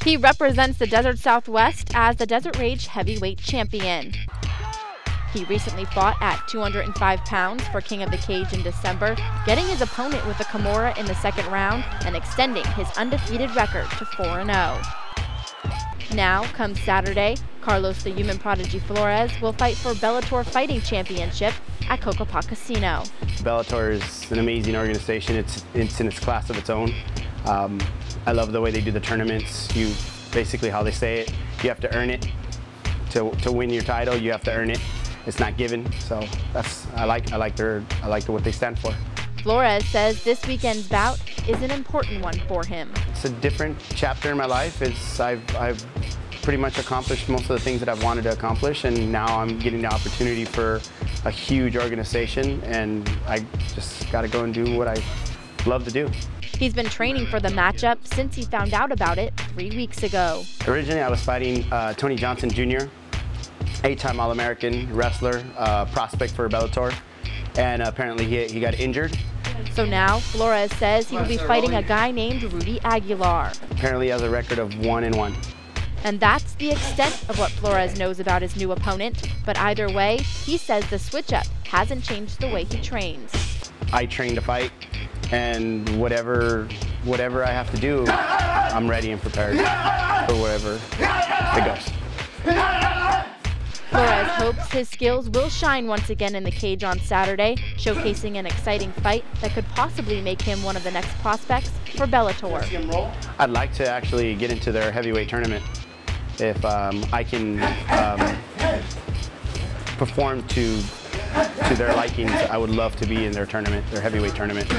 He represents the Desert Southwest as the Desert Rage heavyweight champion. He recently fought at 205 pounds for King of the Cage in December, getting his opponent with a Kimura in the second round and extending his undefeated record to 4-0. Now, come Saturday, Carlos the Human Prodigy Flores will fight for Bellator Fighting Championship at Cocopah Casino. Bellator is an amazing organization. It's in its class of its own. I love the way they do the tournaments. Basically how they say it, you have to earn it. To win your title, you have to earn it. It's not given, so I like what they stand for. Flores says this weekend's bout is an important one for him. It's a different chapter in my life. I've pretty much accomplished most of the things that I've wanted to accomplish, and now I'm getting the opportunity for a huge organization, and I just got to go and do what I love to do. He's been training for the matchup since he found out about it 3 weeks ago. Originally, I was fighting Tony Johnson Jr., 8-time All-American wrestler, prospect for Bellator, and apparently he got injured. So now, Flores says he will be fighting a guy named Rudy Aguilar. Apparently he has a record of 1-1. And that's the extent of what Flores knows about his new opponent. But either way, he says the switch-up hasn't changed the way he trains. I train to fight, and whatever I have to do, I'm ready and prepared for whatever it goes. Flores hopes his skills will shine once again in the cage on Saturday, showcasing an exciting fight that could possibly make him one of the next prospects for Bellator. I'd like to actually get into their heavyweight tournament. If I can perform to their likings, I would love to be in their tournament, their heavyweight tournament.